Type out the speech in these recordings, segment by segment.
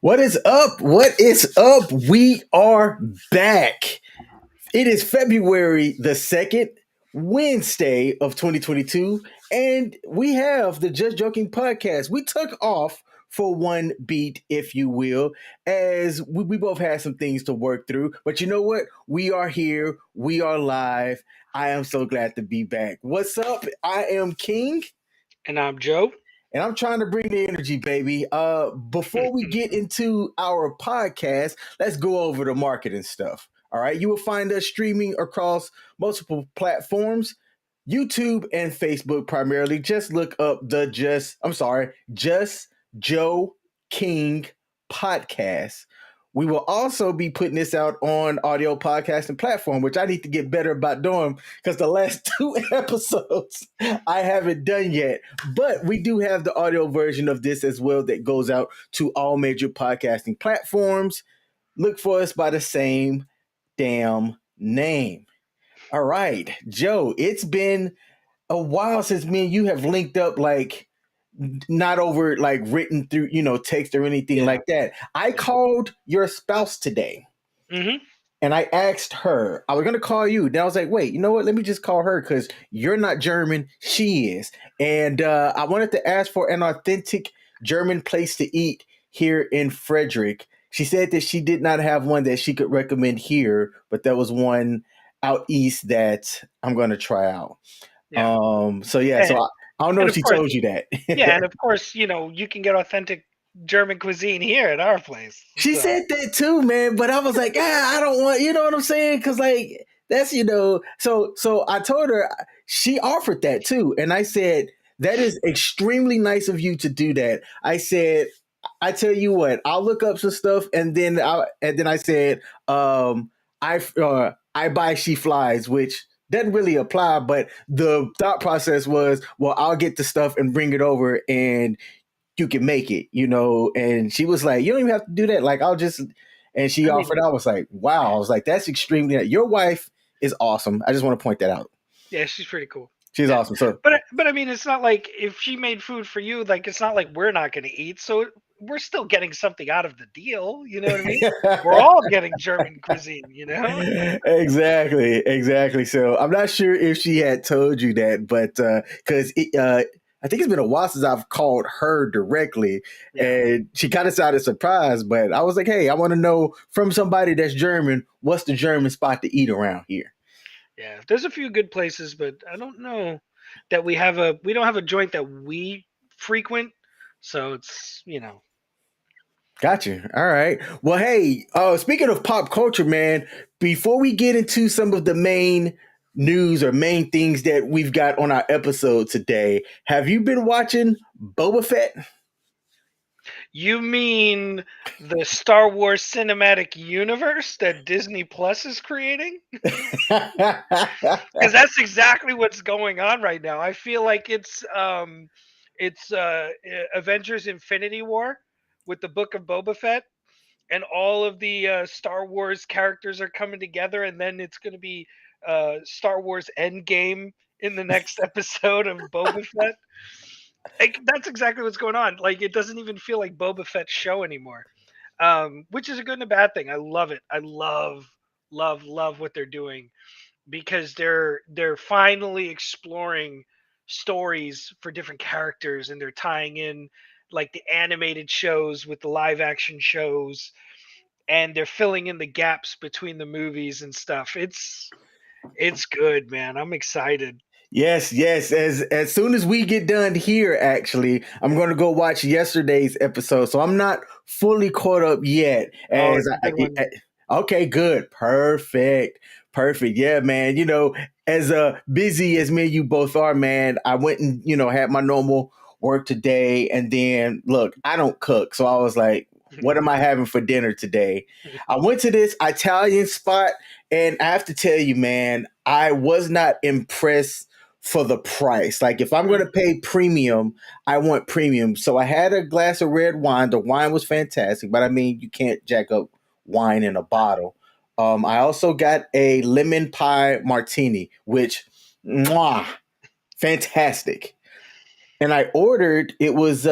What is up? What is up? We are back. It is February the 2nd, Wednesday of 2022, and we have the Just Joking podcast. We took off for one beat, if you will, as we both had some things to work through. But you know what? We are here. We are live. I am so glad to be back. What's up? I am King. And I'm Joe. And I'm trying to bring the energy, baby. Before we get into our podcast, let's go over the marketing stuff. All right. You will find us streaming across multiple platforms, YouTube and Facebook primarily. Just look up Just Joe King podcast. We will also be putting this out on audio podcasting platform, which I need to get better about doing because the last two episodes I haven't done yet. But we do have the audio version of this as well that goes out to all major podcasting platforms. Look for us by the same damn name. All right, Joe, it's been a while since me and you have linked up, like not over like written through, text or anything like that. I called your spouse today. Mm-hmm. And I asked her, I was going to call you. Then I was like, wait, you know what? Let me just call her because you're not German. She is. And I wanted to ask for an authentic German place to eat here in Frederick. She said that she did not have one that she could recommend here, but there was one out east that I'm going to try out. Yeah. So I don't know if she told you that. Yeah, and of course, you can get authentic German cuisine here at our place. She said that too, man. But I was like, I don't want, you know what I'm saying? Because like that's so I told her she offered that too, and I said that is extremely nice of you to do that. I said, I tell you what, I'll look up some stuff, and then I said, I buy, she flies, which doesn't really apply, but the thought process was, well, I'll get the stuff and bring it over, and you can make it, and she was like, you don't even have to do that, like I'll just, and she offered. I was like, wow. I was like, that's extremely, your wife is awesome. I just want to point that out. Yeah, she's pretty cool. She's awesome. So but I mean, it's not like if she made food for you, like it's not like we're not going to eat, so we're still getting something out of the deal, you know what I mean? We're all getting German cuisine, Exactly. So I'm not sure if she had told you that, but because I think it's been a while since I've called her directly, and she kind of sounded surprised. But I was like, hey, I want to know from somebody that's German, what's the German spot to eat around here? Yeah, there's a few good places, but I don't know that we don't have a joint that we frequent, so it's Gotcha. All right. Well, hey, speaking of pop culture, man, before we get into some of the main news or main things that we've got on our episode today, have you been watching Boba Fett? You mean the Star Wars cinematic universe that Disney Plus is creating? Because that's exactly what's going on right now. I feel like it's Avengers Infinity War with the Book of Boba Fett, and all of the Star Wars characters are coming together, and then it's going to be Star Wars Endgame in the next episode of Boba Fett. Like, that's exactly what's going on. Like, it doesn't even feel like Boba Fett's show anymore, which is a good and a bad thing. I love it. I love what they're doing, because they're finally exploring stories for different characters, and they're tying in like the animated shows with the live action shows, and they're filling in the gaps between the movies and stuff. It's good, man. I'm excited. Yes. As soon as we get done here, actually, I'm going to go watch yesterday's episode. So I'm not fully caught up yet. Okay, good, perfect. Yeah, man. As busy as me and you both are, man, I went and had my normal work today, and then look, I don't cook, so I was like, what am I having for dinner today? I went to this Italian spot, and I have to tell you, man, I was not impressed for the price. Like, if I'm going to pay premium, I want premium. So I had a glass of red wine. The wine was fantastic, but I mean, you can't jack up wine in a bottle. I also got a lemon pie martini, which, fantastic. And I ordered, it was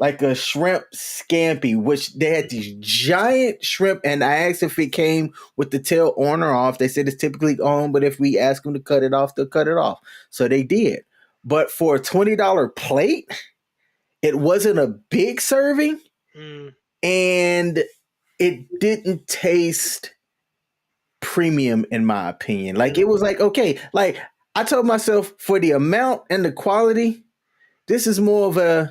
like a shrimp scampi, which they had these giant shrimp, and I asked if it came with the tail on or off. They said it's typically on, but if we ask them to cut it off, they'll cut it off. So they did. But for a $20 plate, it wasn't a big serving, Mm. and it didn't taste premium in my opinion. Like it was like, okay, like I told myself for the amount and the quality, this is more of an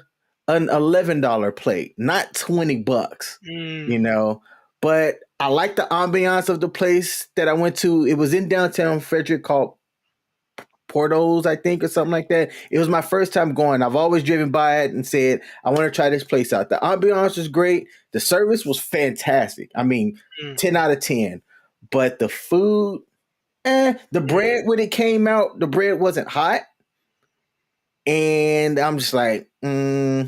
$11 plate, not $20, Mm. you know. But I like the ambiance of the place that I went to. It was in downtown Frederick called Portos, I think, or something like that. It was my first time going. I've always driven by it and said, I want to try this place out. The ambiance was great. The service was fantastic. I mean, Mm. 10 out of 10. But the food, the bread when it came out, the bread wasn't hot. And I'm just like, yeah,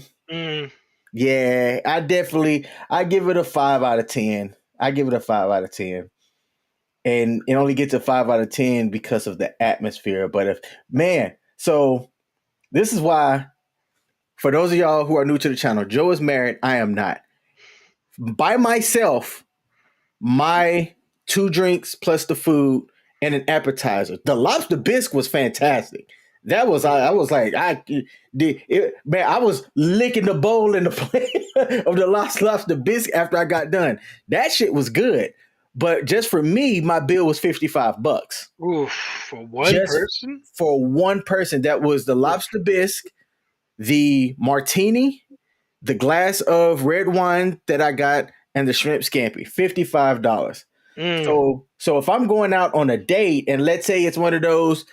I give it a 5 out of 10. I give it a 5 out of 10. And it only gets a 5 out of 10 because of the atmosphere. But so this is why, for those of y'all who are new to the channel, Joe is married. I am not. By myself, my 2 drinks plus the food and an appetizer. The lobster bisque was fantastic. That was I was like I did it, man. I was licking the bowl in the plate of the lobster bisque after I got done. That shit was good. But just for me, my bill was $55. Oof, for one Just person? for one person. That was the Oof. lobster bisque, the martini, the glass of red wine that I got, and the shrimp scampi. $55. Mm. So if I'm going out on a date and let's say it's one of those,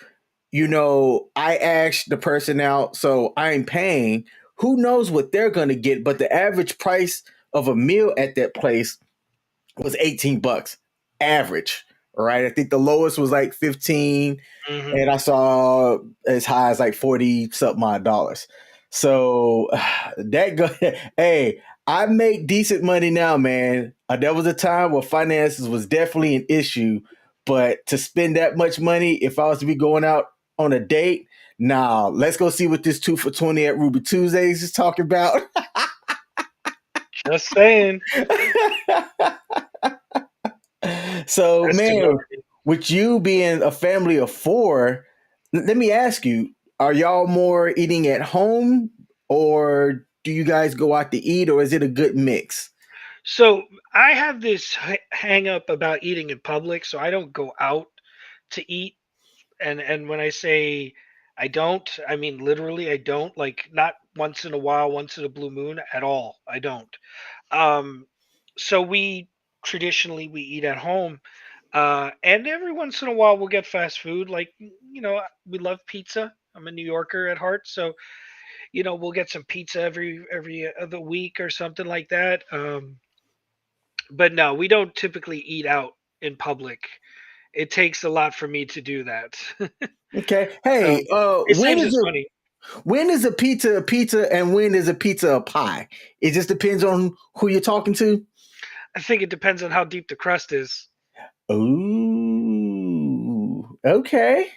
I asked the person out, so I'm paying. Who knows what they're gonna get? But the average price of a meal at that place was $18 average. Right. I think the lowest was like 15, Mm-hmm. and I saw as high as like 40 something odd dollars. So hey, I make decent money now, man. There was a time where finances was definitely an issue, but to spend that much money, if I was to be going out on a date, nah, let's go see what this 2 for $20 at Ruby Tuesdays is talking about. Just saying. So, That's too man, much. with you being a family of four, let me ask you, are y'all more eating at home, or do you guys go out to eat, or is it a good mix? So I have this hang up about eating in public, so I don't go out to eat. And when I say I don't, I mean literally I don't. Like not once in a while, once in a blue moon at all. I don't. Um, so we traditionally we eat at home, and every once in a while we'll get fast food. Like we love pizza. I'm a New Yorker at heart, so we'll get some pizza every other week or something like that. But no, we don't typically eat out in public. It takes a lot for me to do that. Okay. Hey, It saves us money. when is a pizza and when is a pizza a pie? It just depends on who you're talking to. I think it depends on how deep the crust is. Ooh, okay.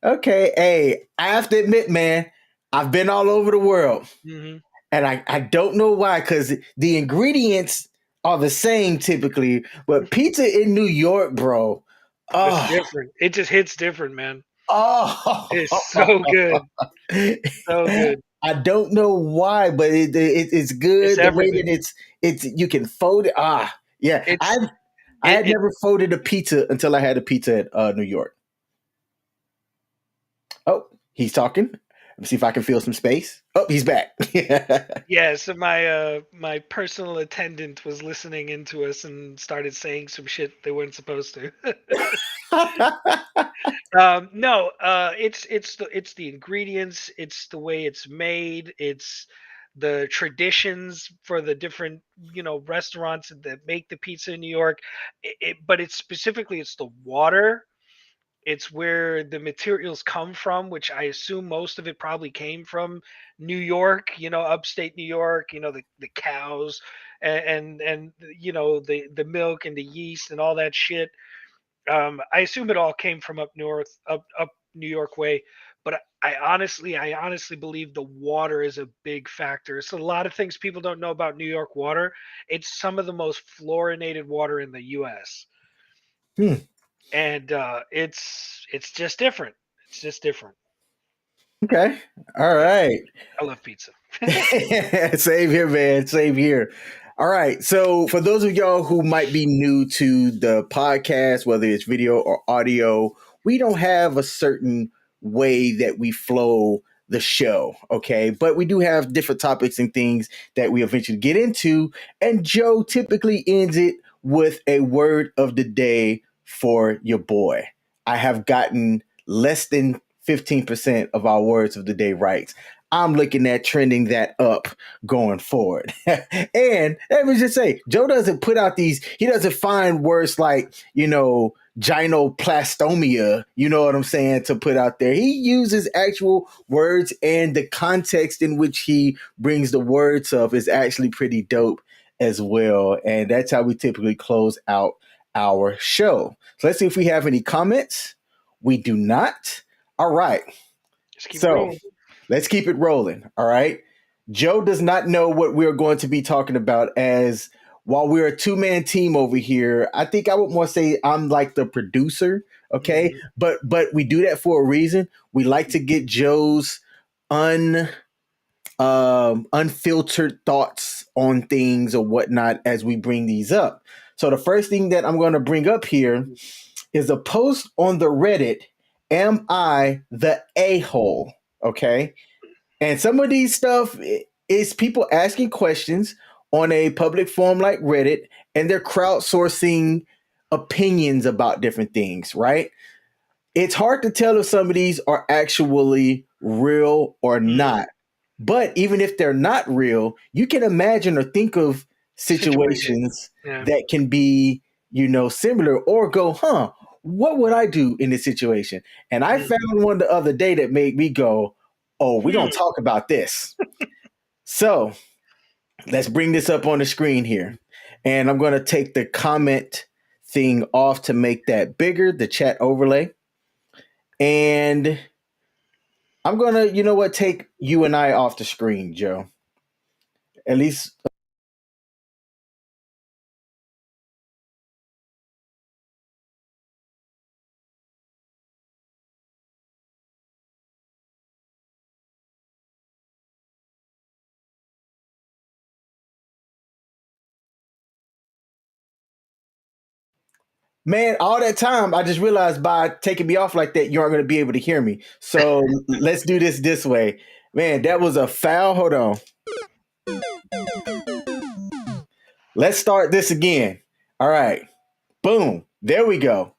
Okay. Hey, I have to admit, man, I've been all over the world. Hmm. And I don't know why, because the ingredients are the same typically, but pizza in New York, bro. It's Oh, different. It just hits different, man. It's so oh. good, so good. I don't know why, but it's It's good. The way that everything. it's you can fold it. Yeah. It's I it, had it never folded a pizza until I had a pizza at New York. Oh, he's talking. Let me see if I can fill some space. Oh, he's back. Yeah. So my personal attendant was listening into us and started saying some shit they weren't supposed to. No, it's the ingredients, it's the way it's made, it's the traditions for the different restaurants that make the pizza in New York. But it's specifically it's the water. It's where the materials come from, which I assume most of it probably came from New York, upstate New York. The cows and the milk and the yeast and all that shit. I assume it all came from up north, up New York way, but I honestly believe the water is a big factor. So a lot of things people don't know about New York water. It's some of the most fluorinated water in the U.S. Hmm. And it's just different. It's just different. Okay. All Yeah, right. I love pizza. Same here, man. Same here. All right. So, for those of y'all who might be new to the podcast, whether it's video or audio, we don't have a certain way that we flow the show. Okay. But we do have different topics and things that we eventually get into. And Joe typically ends it with a word of the day for your boy. I have gotten less than 15% of our words of the day right. I'm looking at trending that up going forward. And let me just say, Joe doesn't put out these, he doesn't find words like, gynoplastomia, you know what I'm saying, to put out there. He uses actual words, and the context in which he brings the words up is actually pretty dope as well. And that's how we typically close out our show. So let's see if we have any comments. We do not. All right. Just keep it So rolling. let's keep it rolling. All right. Joe does not know what we're going to be talking about, as while we're a two-man team over here, I think I would more say I'm like the producer. Okay. Mhm. But we do that for a reason. We like to get Joe's un unfiltered thoughts on things or whatnot as we bring these up. So the first thing that I'm going to bring up here is a post on the Reddit. Am I the a-hole? Okay. And some of these stuff is people asking questions on a public forum like Reddit, and they're crowdsourcing opinions about different things, right? It's hard to tell if some of these are actually real or Mhm. not. But even if they're not real, you can imagine or think of Situation. situations Yeah. that can be, similar, or go, huh, what would I do in this situation? And I Mhm. found one the other day that made me go, oh, we're going to Hmm. talk about this. So let's bring this up on the screen here. And I'm going to take the comment thing off to make that bigger, the chat overlay. And I'm going to, take you and I off the screen, Joe. At least. Man, all that time, I just realized by taking me off like that, you aren't going to be able to hear me. So let's do this way. Man, that was a foul. Hold on. Let's start this again. All right. Boom. There we go.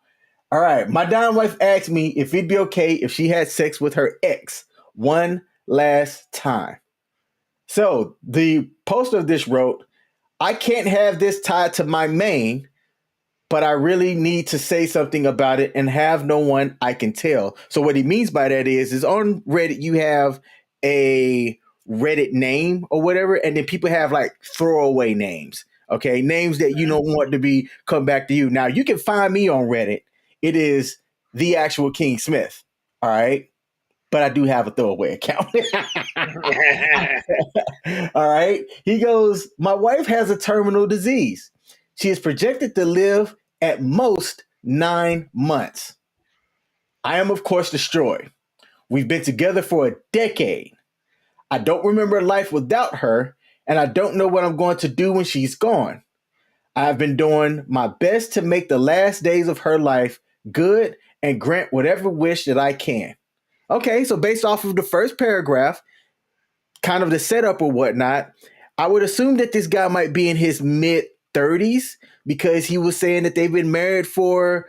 All right. My dying wife asked me if it'd be okay if she had sex with her ex one last time. So the poster of this wrote, I can't have this tied to my main, but I really need to say something about it and have no one I can tell. So what he means by that is on Reddit you have a Reddit name or whatever, and then people have like throwaway names. Okay, names that you don't want to be come back to you. Now you can find me on Reddit. It is the actual King Smith. All right. But I do have a throwaway account. All right. He goes, my wife has a terminal disease. She is projected to live at most 9 months. I am, of course, destroyed. We've been together for a decade. I don't remember life without her, and I don't know what I'm going to do when she's gone. I've been doing my best to make the last days of her life good and grant whatever wish that I can. Okay, so based off of the first paragraph, kind of the setup or whatnot, I would assume that this guy might be in his mid 30s because he was saying that they've been married for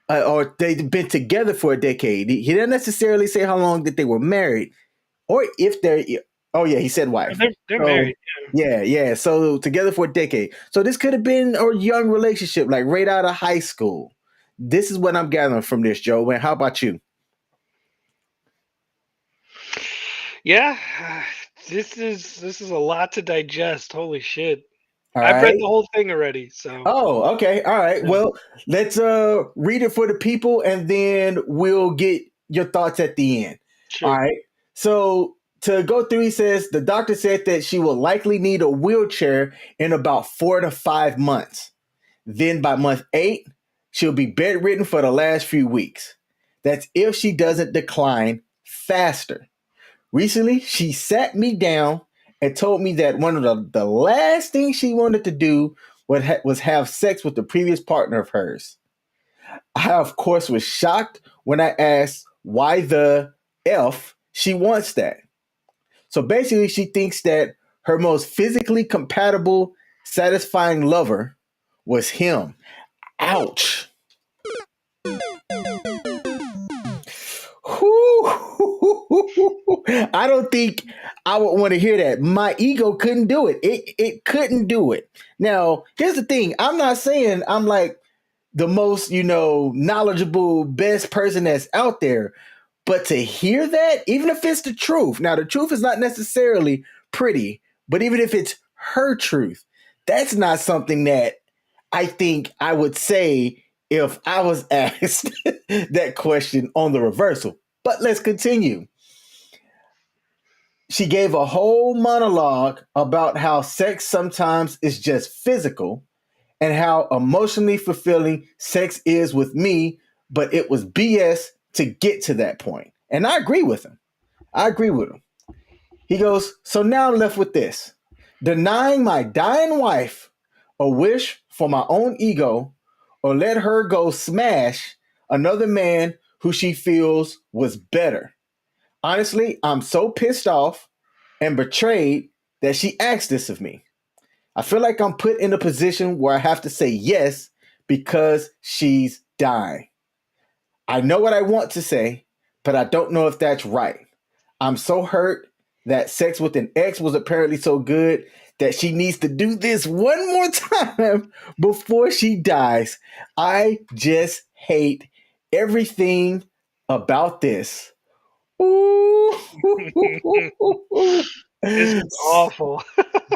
or they've been together for a decade. He didn't necessarily say how long that they were married or if they're. Oh yeah, he said wife. They're So married. yeah. So together for a decade. So this could have been a young relationship, like right out of high school. This is what I'm gathering from this, Joe. Man, how about you? Yeah. This is a lot to digest. Holy shit. All I've read right. the whole thing already, so Oh, okay. All right. yeah. Well, let's read it for the people and then we'll get your thoughts at the end. All Shoot. right. So to go through, he says the doctor said that she will likely need a wheelchair in about 4 to 5 months. Then by month 8, she'll be bedridden for the last few weeks. That's if she doesn't decline faster. Recently, she sat me down and told me that one of the last things she wanted to do was have sex with the previous partner of hers. I, of course, was shocked when I asked why the F she wants that. So basically, she thinks that her most physically compatible, satisfying lover was him. Ouch. I don't think I would want to hear that. My ego couldn't do it. It couldn't do it. Now, here's the thing. I'm not saying I'm like the most, knowledgeable, best person that's out there. But to hear that, even if it's the truth, now the truth is not necessarily pretty, but even if it's her truth, that's not something that I think I would say if I was asked that question on the reversal. But let's continue. She gave a whole monologue about how sex sometimes is just physical and how emotionally fulfilling sex is with me, but it was BS to get to that point. And I agree with him. I agree with him. He goes, so now I'm left with this: denying my dying wife a wish for my own ego, or let her go smash another man who she feels was better. Honestly, I'm so pissed off and betrayed that she asked this of me. I feel like I'm put in a position where I have to say yes because she's dying. I know what I want to say, but I don't know if that's right. I'm so hurt that sex with an ex was apparently so good that she needs to do this one more time before she dies. I just hate everything about this. Ooh. This is awful.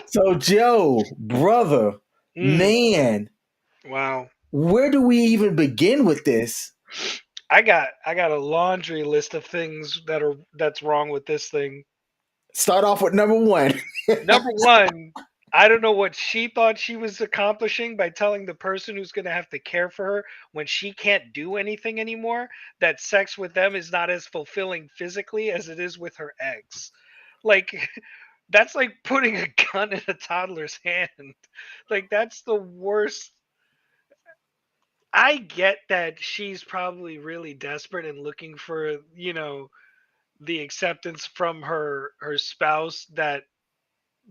So, Joe, brother, Mm, man, wow. where do we even begin with this? I got a laundry list of things that's wrong with this thing. Start off with number one. Number one, I don't know what she thought she was accomplishing by telling the person who's going to have to care for her when she can't do anything anymore that sex with them is not as fulfilling physically as it is with her ex. Like, that's like putting a gun in a toddler's hand. Like, that's the worst. I get that she's probably really desperate and looking for, the acceptance from her spouse that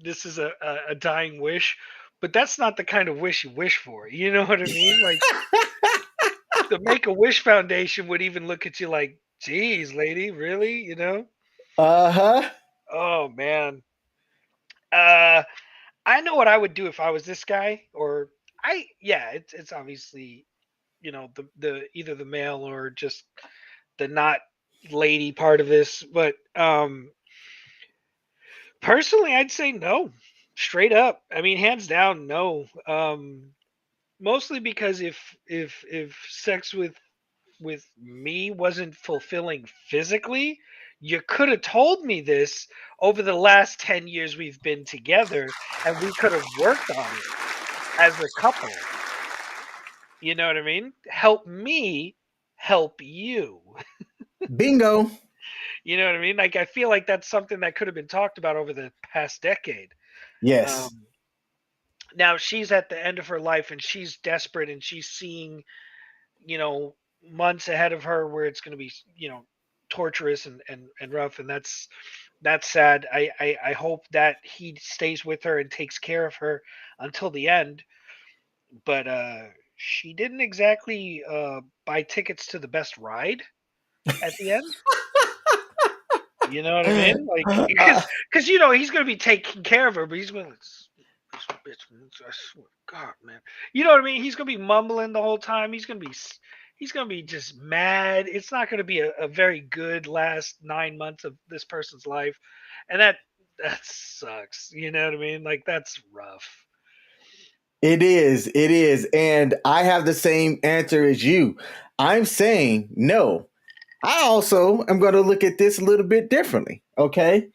this is a dying wish, but that's not the kind of wish you wish for. You know what I mean? Like, the Make a Wish Foundation would even look at you like, "Geez, lady, really?" You know? Uh huh. Oh man. Uh, I know what I would do if I was this guy. Or yeah, it's obviously, the either the male or just the not lady part of this, but personally, I'd say no, straight up. I mean, hands down, no. Mostly because if sex with me wasn't fulfilling physically, you could have told me this over the last 10 years we've been together, and we could have worked on it as a couple. You know what I mean? Help me help you. Bingo. You know what I mean? Like, I feel like that's something that could have been talked about over the past decade. Yes. Um, Now she's at the end of her life and she's desperate and she's seeing, months ahead of her where it's going to be, torturous and rough. And that's sad. I hope that he stays with her and takes care of her until the end. But she didn't exactly buy tickets to the best ride at the end. You know what I mean? Like, Uh, because he's gonna be taking care of her, but he's going, this bitch, man, I swear to God, man. You know what I mean? He's gonna be mumbling the whole time. He's gonna be just mad. It's not gonna be a very good last 9 months of this person's life, and that sucks. You know what I mean? Like, that's rough. it is. It is. And I have the same answer as you. I'm saying no. I also am going to look at this a little bit differently. Okay.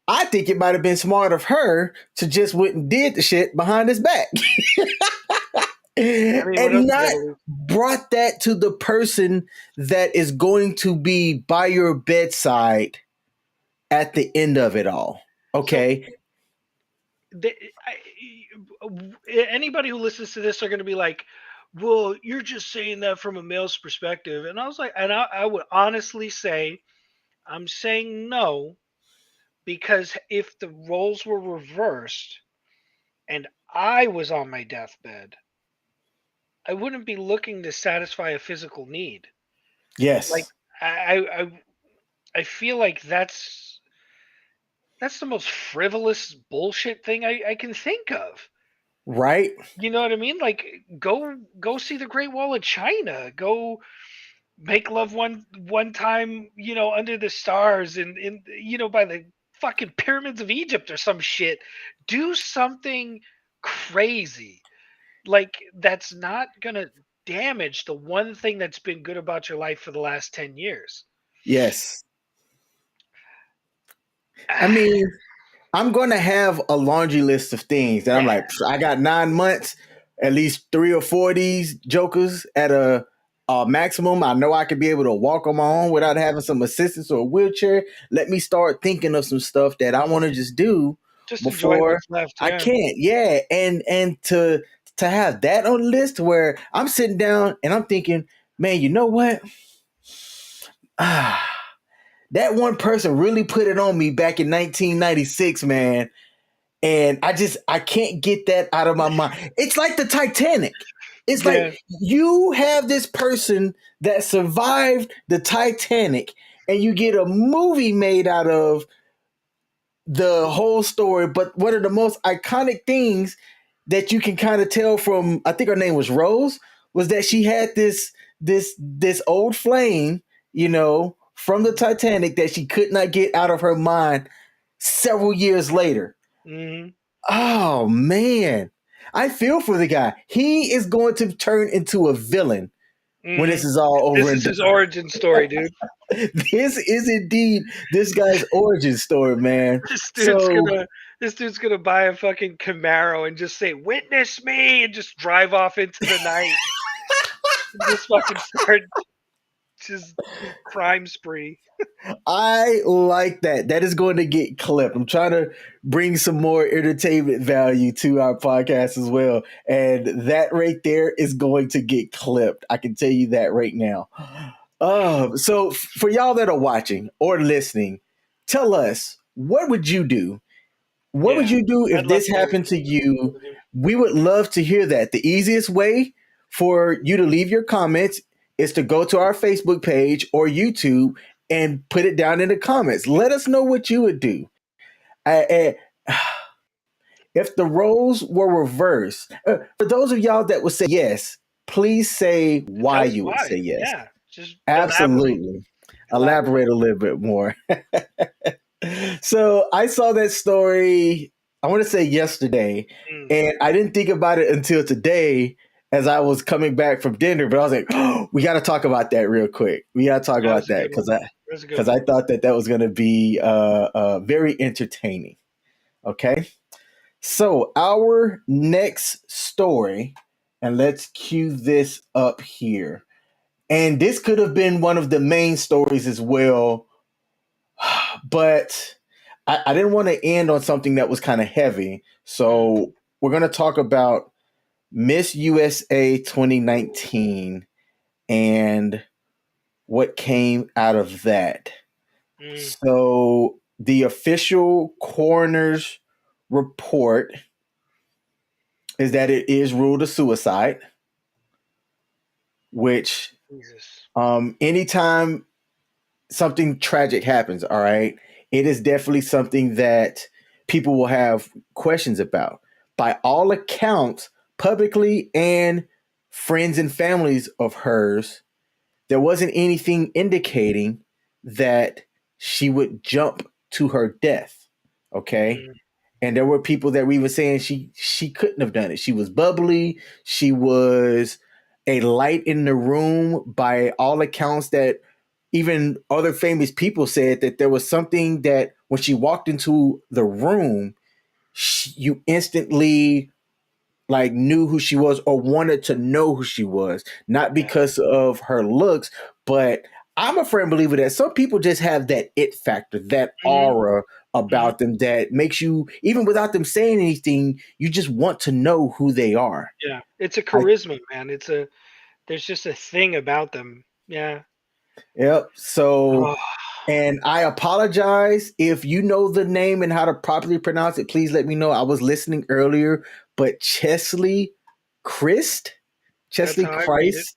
I think it might have been smart of her to just went and did the shit behind his back I mean, what else and you got not to lose? brought that to the person that is going to be by your bedside at the end of it all. So, Okay. they, anybody who listens to this are going to be like, "Well, you're just saying that from a male's perspective," and I was like, and I would honestly say, I'm saying no, because if the roles were reversed and I was on my deathbed, I wouldn't be looking to satisfy a physical need. Like Yes. I feel like that's the most frivolous bullshit thing I can think of. Right. You know what I mean? Like go see the Great Wall of China. Go make love one time, under the stars and by the fucking pyramids of Egypt or some shit. Do something crazy. Like that's not gonna damage the one thing that's been good about your life for the last 10 years. Yes. I mean, I'm going to have a laundry list of things that I'm Yeah, like, I got 9 months, at least 3 or 4 of these jokers at a maximum. I know I could be able to walk on my own without having some assistance or a wheelchair. Let me start thinking of some stuff that I want to just do just enjoy before what's left. I Yeah. can't. Yeah, and to have that on the list where I'm sitting down and I'm thinking, man, you know what? Ah, that one person really put it on me back in 1996, man. And I can't get that out of my mind. It's like the Titanic. It's Yeah. like you have this person that survived the Titanic and you get a movie made out of the whole story. But one of the most iconic things that you can kind of tell from, I think her name was Rose, was that she had this old flame, from the Titanic that she could not get out of her mind several years later. Hmm. Oh man, I feel for the guy. He is going to turn into a villain when Hmm. this is all over This and is his origin story, dude. done. This is indeed this guy's origin story, man. This dude's So gonna this dude's gonna buy a fucking Camaro and just say, "Witness me," and just drive off into the night. And just fucking start his crime spree. I like that. That is going to get clipped. I'm trying to bring some more entertainment value to our podcast as well. And that right there is going to get clipped. I can tell you that right now. So for y'all that are watching or listening, tell us, what would you do? What would Yeah, you do I'd if love this to hear what happened to you you? would do. We would love to hear that. The easiest way for you to leave your comments is to go to our Facebook page or YouTube and put it down in the comments. Let us know what you would do. If the roles were reversed, for those of y'all that would say yes, please say why Tell us you would say why. yes. Yeah, just elaborate, Absolutely. elaborate. Elaborate a little bit more. So I saw that story, I want to say yesterday, Mm, and I didn't think about it until today as I was coming back from dinner. But I was like, oh, we got to talk about that real quick. We got to talk that about was a that good because one. I That was a good because one. I thought that was going to be very entertaining. Okay, so our next story, and let's cue this up here. And this could have been one of the main stories as well, but I didn't want to end on something that was kind of heavy. Mm, So we're going to talk about Miss USA 2019 and what came out of that. mm, So the official coroner's report is that it is ruled a suicide, which Jesus. anytime something tragic happens, all right, it is definitely something that people will have questions about. By all accounts, publicly and friends and families of hers, there wasn't anything indicating that she would jump to her death. Okay. Mm, And there were people that were even saying she couldn't have done it. She was bubbly. She was a light in the room by all accounts that even other famous people said that there was something that when she walked into the room, you instantly like knew who she was or wanted to know who she was, not Yeah. because of her looks, but I'm a firm believer that some people just have that it factor, that Hmm. aura Hmm. about them that makes you, even without them saying anything, you just want to know who they are. Yeah. It's a I charisma, man. There's just a thing about them. Yeah. Yep. So, Oh, and I apologize if you know the name and how to properly pronounce it. Please let me know. I was listening earlier, but Christ, that's Cheslie how I read it. Christ,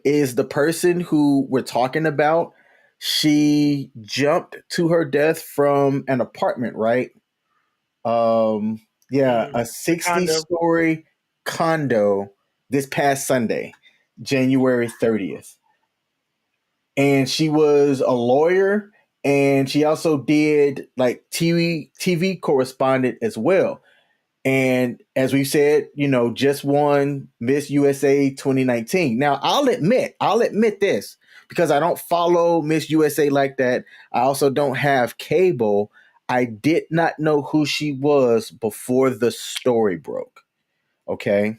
is the person who we're talking about. She jumped to her death from an apartment, right? Yeah, Mm. a The 60 condo. story condo this past Sunday, January 30th. And she was a lawyer, and she also did like TV correspondent as well. And as we said, just won Miss USA 2019. Now, I'll admit this because I don't follow Miss USA like that. I also don't have cable. I did not know who she was before the story broke. Okay.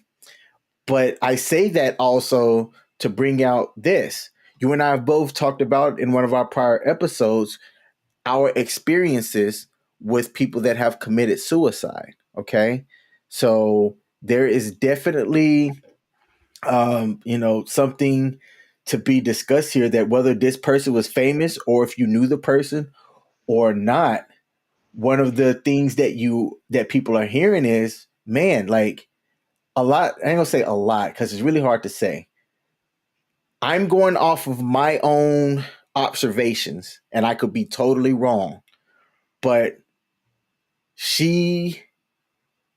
But I say that also to bring out this. You and I have both talked about in one of our prior episodes our experiences with people that have committed suicide. Okay. So there is definitely, something to be discussed here that whether this person was famous or if you knew the person or not, one of the things that people are hearing is, man, like a lot, I ain't gonna say a lot because it's really hard to say. I'm going off of my own observations and I could be totally wrong, but she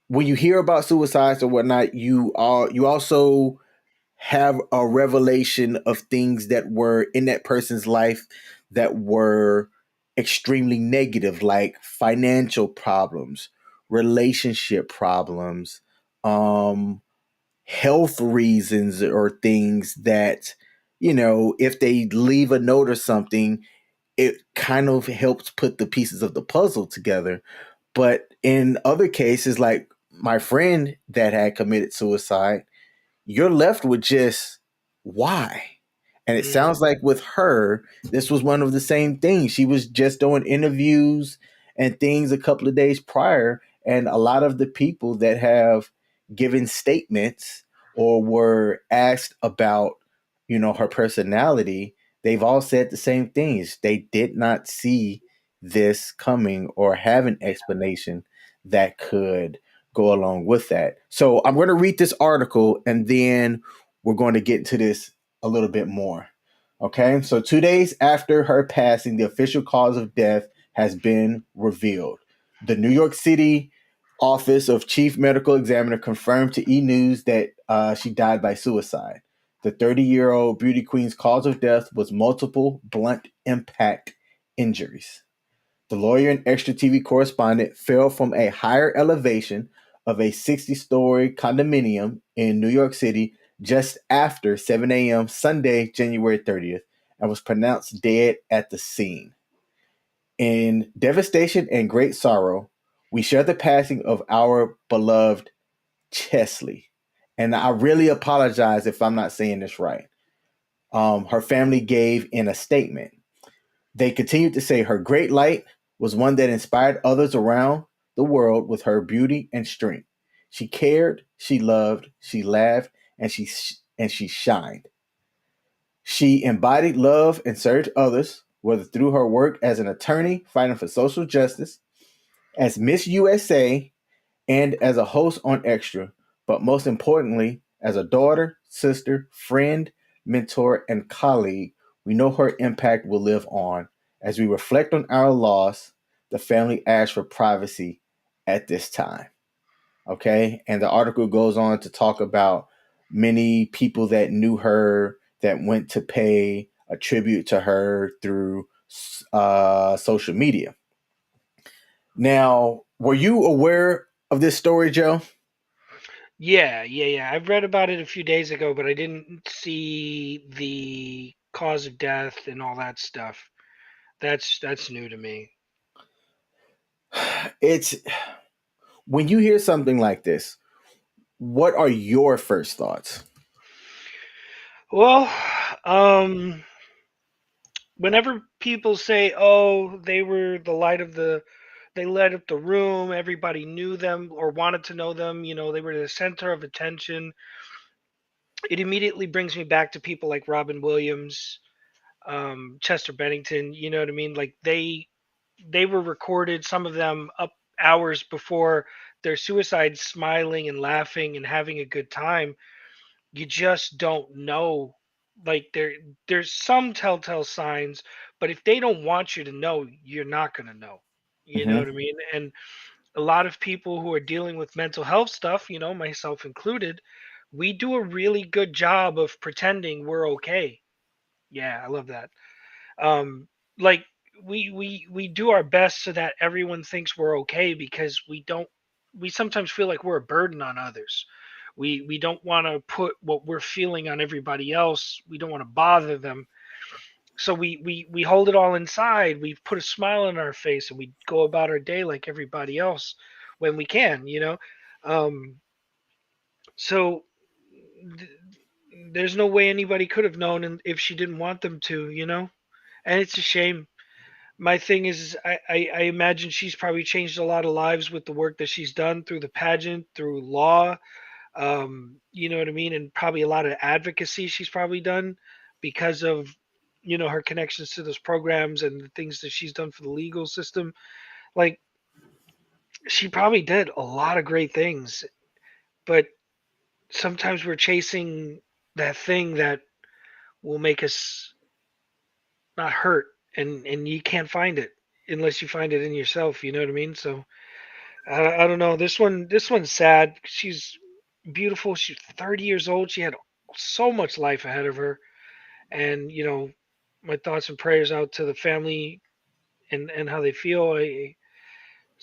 when you hear about suicides or whatnot, you also have a revelation of things that were in that person's life that were extremely negative, like financial problems, relationship problems, um, health reasons, or things that, if they leave a note or something, it kind of helps put the pieces of the puzzle together. But in other cases, like my friend that had committed suicide, you're left with just why. And it Mm. sounds like with her, this was one of the same things. She was just doing interviews and things a couple of days prior. And a lot of the people that have given statements or were asked about, her personality, they've all said the same things. They did not see this coming or have an explanation that could go along with that. So I'm going to read this article and then we're going to get into this a little bit more. Okay, so 2 days after her passing, the official cause of death has been revealed. The New York City Office of Chief Medical Examiner confirmed to E! News that she died by suicide. The 30-year-old beauty queen's cause of death was multiple blunt impact injuries. The lawyer and extra TV correspondent fell from a higher elevation of a 60-story condominium in New York City just after 7 a.m. Sunday, January 30th, and was pronounced dead at the scene. In devastation and great sorrow, we share the passing of our beloved Cheslie. And I really apologize if I'm not saying this right. Her family gave in a statement. They continued to say her great light was one that inspired others around the world with her beauty and strength. She cared, she loved, she laughed, and she shined. She embodied love and served others, whether through her work as an attorney fighting for social justice, as Miss USA, and as a host on Extra, but most importantly, as a daughter, sister, friend, mentor, and colleague. We know her impact will live on. As we reflect on our loss, the family asks for privacy at this time. Okay. And the article goes on to talk about many people that knew her that went to pay a tribute to her through social media. Now, were you aware of this story, Joe? Yeah, yeah, yeah. I've read about it a few days ago, but I didn't see the cause of death and all that stuff. That's new to me. It's when you hear something like this, what are your first thoughts? Well, whenever people say, "Oh, they were the light of the they lit up the room, everybody knew them or wanted to know them, they were the center of attention." It immediately brings me back to people like Robin Williams, Chester Bennington, you know what I mean? Like they were recorded, some of them up hours before their suicide, smiling and laughing and having a good time. You just don't know. Like there's some telltale signs, but if they don't want you to know, you're not going to know. You know Hmm. what I mean? And a lot of people who are dealing with mental health stuff, myself included, we do a really good job of pretending we're okay. Yeah, I love that. Like we do our best so that everyone thinks we're okay, because we sometimes feel like we're a burden on others. We don't want to put what we're feeling on everybody else. We don't want to bother them. So we hold it all inside. We put a smile on our face and we go about our day like everybody else when we can. Um, so th- there's no way anybody could have known, if she didn't want them to. And it's a shame. My thing is, I imagine she's probably changed a lot of lives with the work that she's done through the pageant, through law, you know what I mean? And probably a lot of advocacy she's probably done because of, her connections to those programs and the things that she's done for the legal system. Like, she probably did a lot of great things, but sometimes we're chasing that thing that will make us not hurt, and you can't find it unless you find it in yourself. You know what I mean? So I don't know. This one's sad. She's beautiful. She's 30 years old. She had so much life ahead of her, and my thoughts and prayers out to the family and how they feel. There's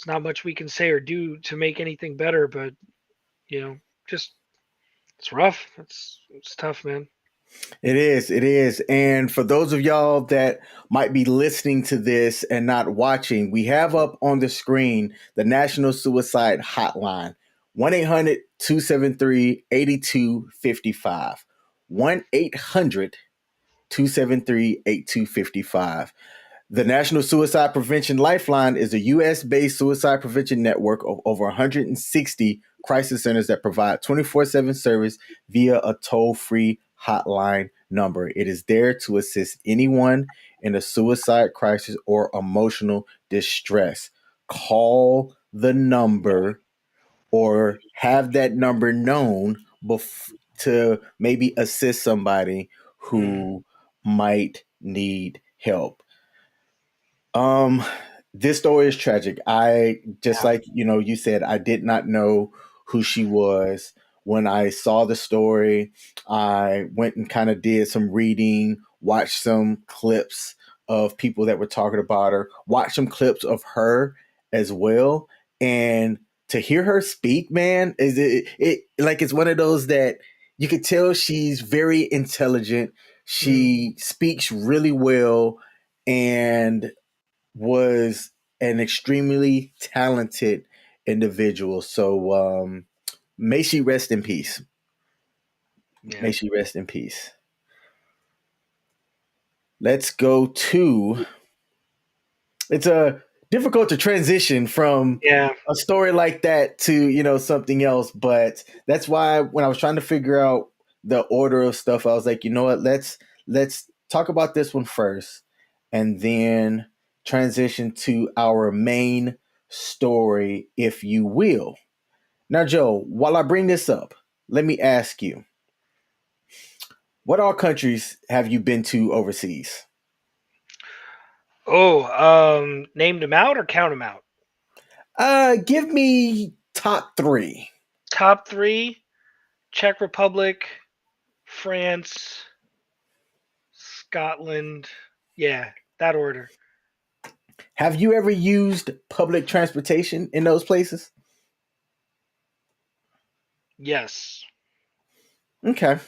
not much we can say or do to make anything better, but just it's rough. It's tough, man. It is. It is. And for those of y'all that might be listening to this and not watching, we have up on the screen the National Suicide Hotline, 1-800-273-8255. 1-800-273-8255. The National Suicide Prevention Lifeline is a U.S. based suicide prevention network of over 160 crisis centers that provide 24/7 service via a toll free hotline number. It is there to assist anyone in a suicide crisis or emotional distress. Call the number or have that number known to maybe assist somebody Mm, who might need help. Um, this story is tragic. I just yeah. like you said, I did not know who she was when I saw the story. I went and kind of did some reading, watched some clips of people that were talking about her, watched some clips of her as well, and to hear her speak, man, is it like it's one of those that you could tell she's very intelligent. Mm, She speaks really well and was an extremely talented individual. So may she rest in peace. yeah. May she rest in peace. Let's go to. It's a difficult to transition from Yeah. a story like that to something else, but that's why when I was trying to figure out the order of stuff, I was like, you know what, let's talk about this one first, and then transition to our main story, if you will. Now, Joe, while I bring this up, let me ask you, what all countries have you been to overseas? Oh, name them out or count them out? Give me top three. Top three: Czech Republic, France, Scotland. Yeah, that order. Have you ever used public transportation in those places? Yes. Okay.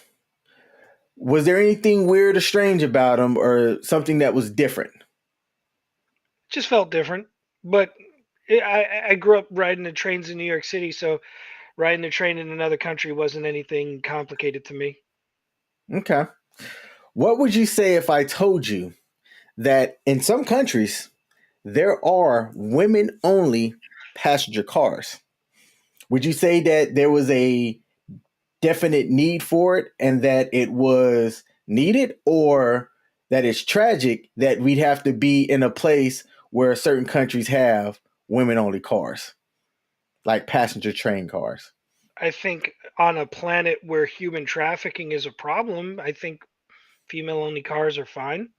Was there anything weird or strange about them, or something that was different? Just felt different. But I grew up riding the trains in New York City, so riding a train in another country wasn't anything complicated to me. Okay. What would you say if I told you that in some countries there are women only passenger cars? Would you say that there was a definite need for it and that it was needed, or that it's tragic that we'd have to be in a place where certain countries have women only cars, like passenger train cars? I think on a planet where human trafficking is a problem, I think female only cars are fine.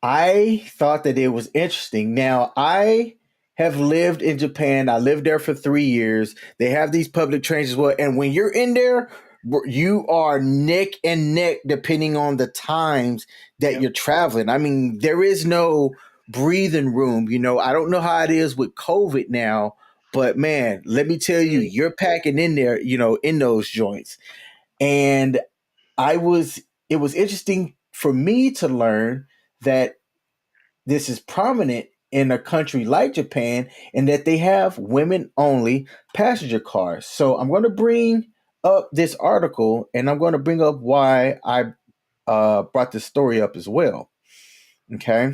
I thought that it was interesting. Now, I have lived in Japan. I lived there for 3 years. They have these public trains as well. And when you're in there, you are neck and neck depending on the times that Yep. you're traveling. I mean, there is no breathing room. I don't know how it is with COVID now, but man, let me tell you, Mm, you're packing in there, in those joints. And I was, it was interesting for me to learn that this is prominent in a country like Japan, and that they have women only passenger cars. So I'm going to bring up this article, and I'm going to bring up why I brought this story up as well. Okay.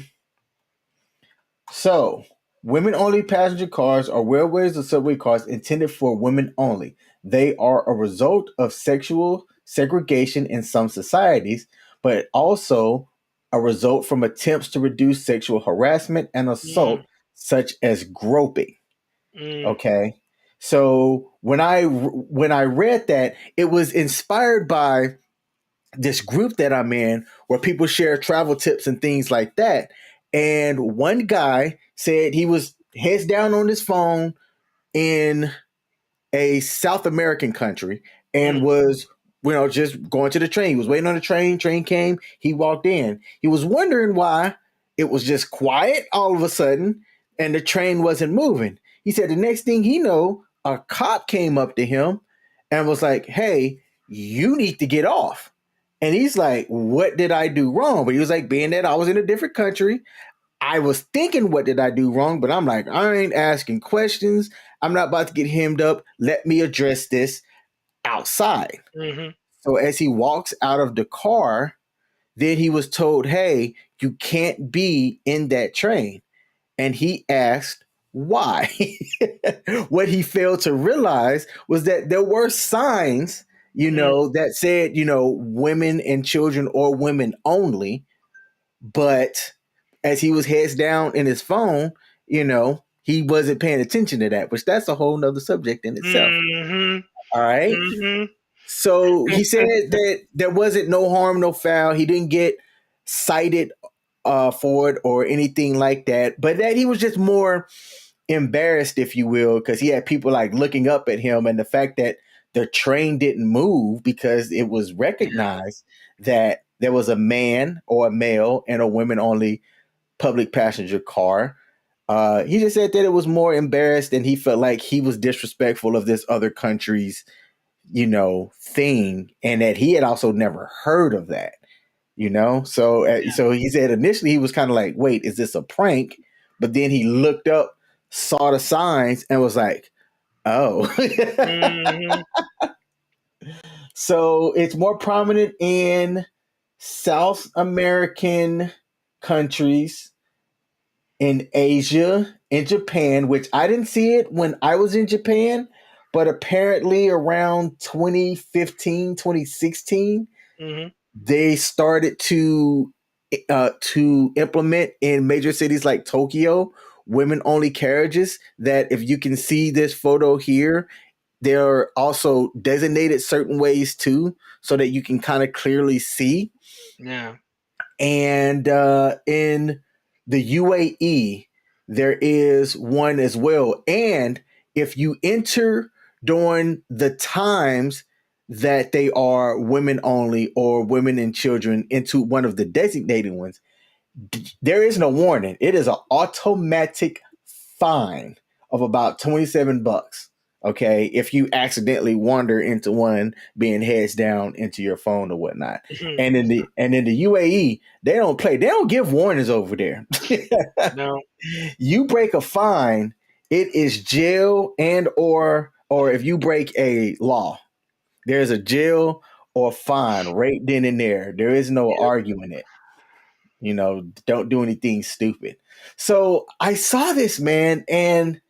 So, women only passenger cars are railways or subway cars intended for women only. They are a result of sexual segregation in some societies, but also a result from attempts to reduce sexual harassment and mm, assault, such as groping. mm, Okay. So when I read that, it was inspired by this group that I'm in where people share travel tips and things like that. And one guy said he was heads down on his phone in a South American country and mm, was, just going to the train. He was waiting on the train. Train came. He walked in. He was wondering why it was just quiet all of a sudden and the train wasn't moving. He said the next thing he know, a cop came up to him and was like, "Hey, you need to get off." And he's like, "What did I do wrong?" But he was like, being that I was in a different country, I was thinking, what did I do wrong? But I'm like, I ain't asking questions. I'm not about to get hemmed up. Let me address this outside. hmm So as he walks out of the car, then he was told, "Hey, you can't be in that train." And he asked why. What he failed to realize was that there were signs, mm, that said, women and children or women only. But as he was heads down in his phone, he wasn't paying attention to that, which that's a whole nother subject in itself. hmm All right. hmm So he said that there wasn't no harm, no foul. He didn't get cited for it or anything like that, but that he was just more embarrassed, if you will, because he had people like looking up at him, and the fact that the train didn't move because it was recognized that there was a man or a male and a women only public passenger car. He just said that it was more embarrassed and he felt like he was disrespectful of this other country's, thing, and that he had also never heard of that, So he said initially he was kind of like, wait, is this a prank? But then he looked up, saw the signs, and was like, oh. hmm So it's more prominent in South American countries, in Asia, in Japan, which I didn't see it when I was in Japan, but apparently around 2015, 2016, hmm they started to implement in major cities like Tokyo women only carriages. That if you can see this photo here, they're also designated certain ways too, so that you can kind of clearly see. Yeah. And in the UAE, there is one as well. And if you enter during the times that they are women only or women and children into one of the designated ones, there is no warning. It is an automatic fine of about $27. Okay, if you accidentally wander into one, being heads down into your phone or whatnot, and in the UAE, they don't play. They don't give warnings over there. No. You break a fine, it is jail and or if you break a law, there's a jail or fine right then and there. There is no Yep. arguing it. Don't do anything stupid. So I saw this, man, and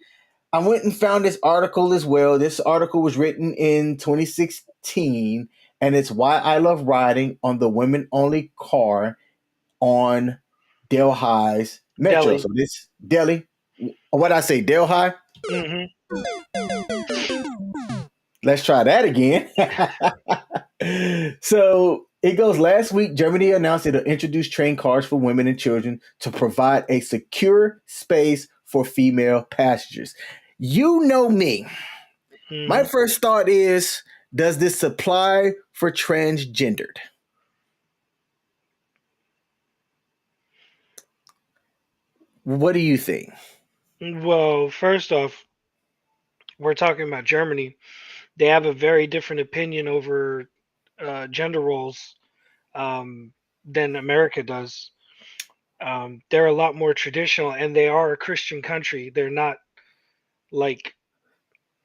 I went and found this article as well. This article was written in 2016, and it's why I love riding on the women only car on Delhi's metro. Delhi. So this Delhi, what I say, Delhi. Hmm. Let's try that again. So it goes, last week, Germany announced it'll introduce train cars for women and children to provide a secure space for female passengers. You know me. My Hmm. first thought is, does this apply for transgendered? What do you think? Well, first off, we're talking about Germany. They have a very different opinion over gender roles than America does. They're a lot more traditional, and they are a Christian country. They're like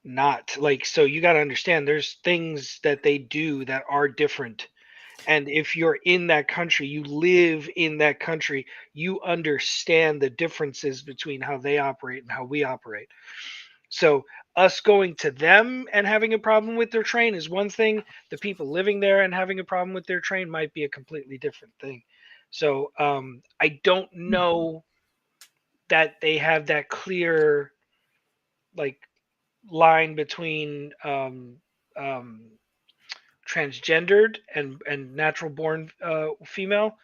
not like so. You got to understand, there's things that they do that are different. And if you're in that country, you live in that country, you understand the differences between how they operate and how we operate. So us going to them and having a problem with their train is one thing. The people living there and having a problem with their train might be a completely different thing. So I don't know that they have that clear like line between um, transgendered and natural born female.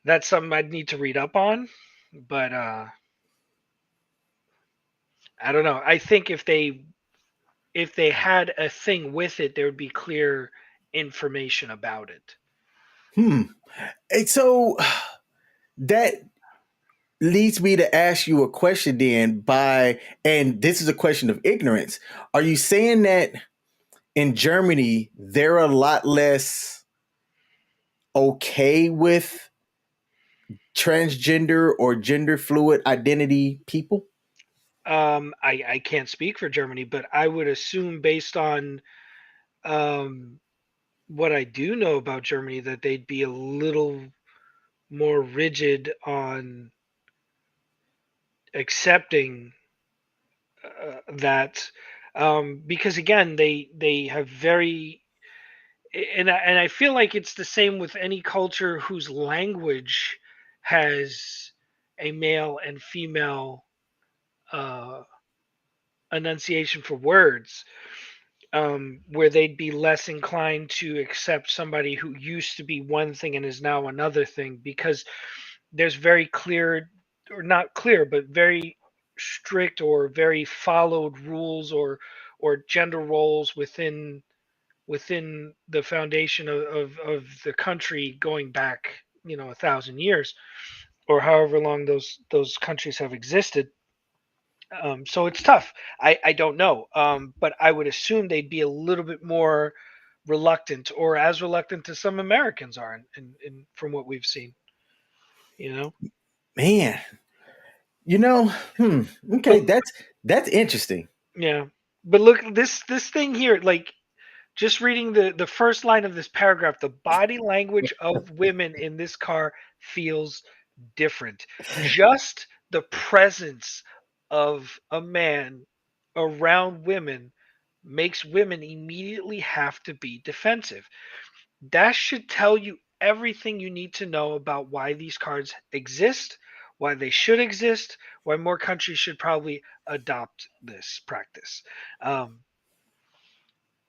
That's something I'd need to read up on, but I don't know. I think if they had a thing with it, there would be clear information about it. Hmm. And so that leads me to ask you a question then, and this is a question of ignorance. Are you saying that in Germany they're a lot less okay with transgender or gender fluid identity people? I can't speak for Germany, but I would assume based on um, what I do know about Germany that they'd be a little more rigid on accepting that because again they have very and I feel like it's the same with any culture whose language has a male and female uh, enunciation for words, where they'd be less inclined to accept somebody who used to be one thing and is now another thing because there's very clear, or not clear, but very strict or very followed rules or gender roles within the foundation of the country going back 1,000 years or however long those countries have existed. So it's tough. I don't know, but I would assume they'd be a little bit more reluctant or as reluctant as some Americans are from what we've seen, you know. Man, you know, But okay, that's interesting. yeah, but look, this thing here, like just reading the first line of this paragraph, the body language of women in this car feels different. Just the presence of a man around women makes women immediately have to be defensive. That should tell you everything you need to know about why these cards exist, why they should exist, why more countries should probably adopt this practice. Um,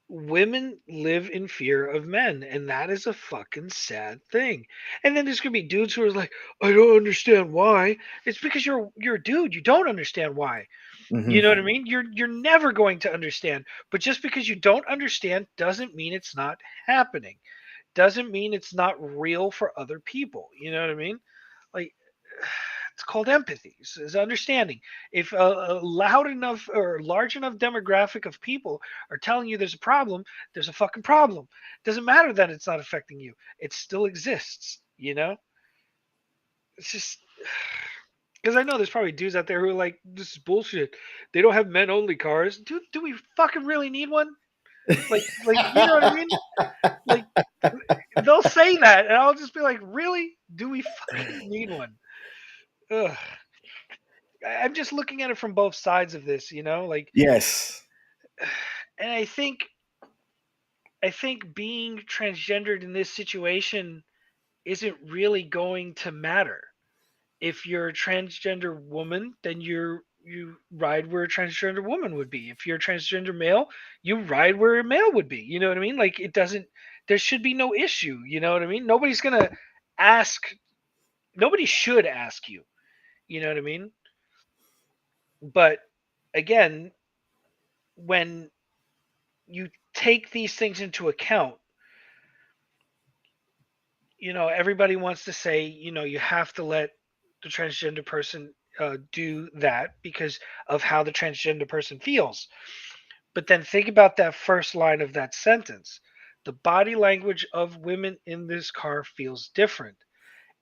Women live in fear of men, and that is a fucking sad thing. And then there's gonna be dudes who are like, I don't understand why. It's because you're a dude. You don't understand why. You know what I Hmm. mean? You're never going to understand. But just because you don't understand doesn't mean it's not happening. Doesn't mean it's not real for other people. You know what I mean? Like It's called empathy. It's understanding. If a loud enough or large enough demographic of people are telling you there's a problem, there's a fucking problem. Doesn't matter that it's not affecting you. It still exists, you know? It's just because I know there's probably dudes out there who are like, this is bullshit. They don't have men only cars. Dude, do we fucking really need one? Like you know what I mean? Like they'll say that, and I'll just be like, really? Do we fucking need one? Ugh. I'm just looking at it from both sides of this, you know, like, Yes. and I think being transgendered in this situation isn't really going to matter. If you're a transgender woman, then you ride where a transgender woman would be. If you're a transgender male, you ride where a male would be. You know what I mean? Like it doesn't. There should be no issue. You know what I mean? Nobody's gonna ask. Nobody should ask you. You know what I mean? But again, when you take these things into account, you know, everybody wants to say, you know, you have to let the transgender person do that because of how the transgender person feels. But then think about that first line of that sentence. The body language of women in this car feels different.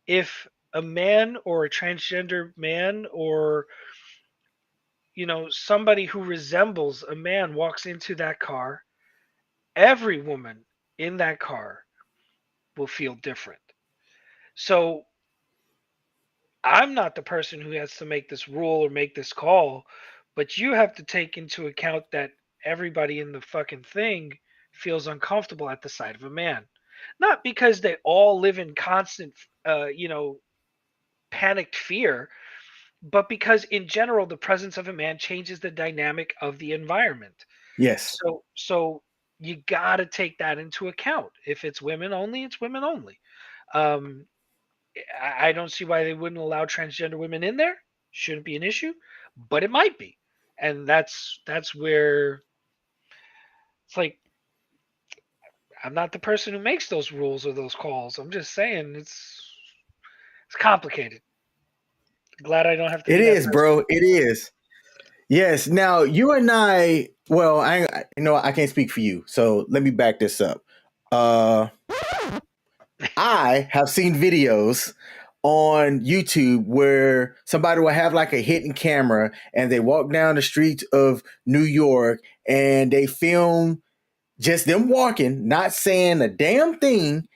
If a man or a transgender man or you know somebody who resembles a man walks into that car, every woman in that car will feel different. So I'm not the person who has to make this rule or make this call, but you have to take into account that everybody in the fucking thing feels uncomfortable at the sight of a man. Not because they all live in constant, you know, panicked fear, but because in general, the presence of a man changes the dynamic of the environment. Yes. So you got to take that into account. If it's women only, it's women only. Um, I don't see why they wouldn't allow transgender women in there. Shouldn't be an issue, but it might be, and that's where it's like I'm not the person who makes those rules or those calls. I'm just saying it's complicated. Glad I don't have to It be that is, person. bro. It is. Yes. Now you and I. Well, you know I can't speak for you, so let me back this up. Uh, I have seen videos on YouTube where somebody will have like a hidden camera and they walk down the streets of New York and they film just them walking, not saying a damn thing,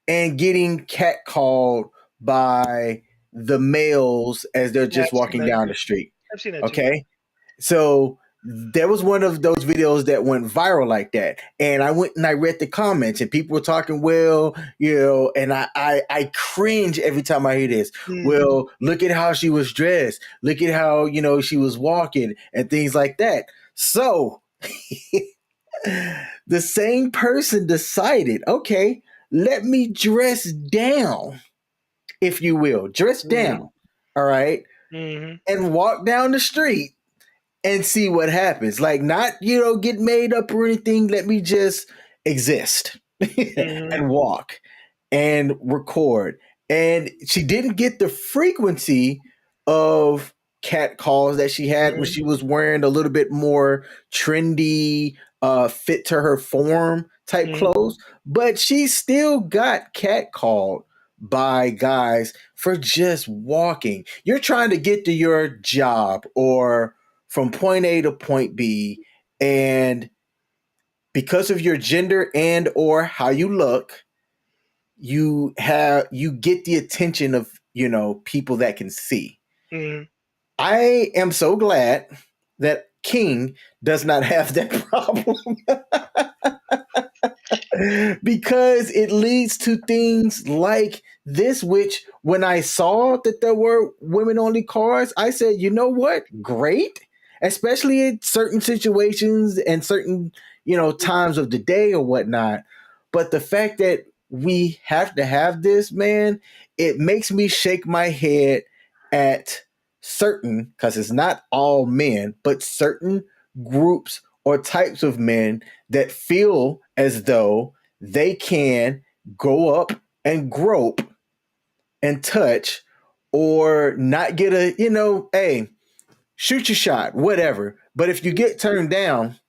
and getting catcalled by the males as they're Yeah, just I've seen walking that down too. the street. I've seen that too. Okay. So there was one of those videos that went viral like that. And I went and I read the comments and people were talking, well, you know, and I cringe every time I hear this. Mm-hmm. Well, look at how she was dressed. Look at how, you know, she was walking and things like that. So the same person decided, okay, let me dress down, if you will, dress Mm-hmm. down. All right. Mm-hmm. And walk down the street and see what happens. Like, not, you know, get made up or anything. Let me just exist Mm-hmm. and walk and record. And she didn't get the frequency of cat calls that she had when Mm-hmm. she was wearing a little bit more trendy, fit to her form type Mm-hmm. clothes, but she still got cat called by guys for just walking. You're trying to get to your job or from point A to point B, and because of your gender and or how you look, you get the attention of, you know, people that can see. Mm-hmm. I am so glad that King does not have that problem. Because it leads to things like this, which when I saw that there were women only cars, I said, you know what? Great. Especially in certain situations and certain, you know, times of the day or whatnot. But the fact that we have to have this, man, it makes me shake my head at certain, because it's not all men, but certain groups or types of men that feel as though they can go up and grope and touch or not get a, hey, shoot your shot, whatever. But if you get turned down,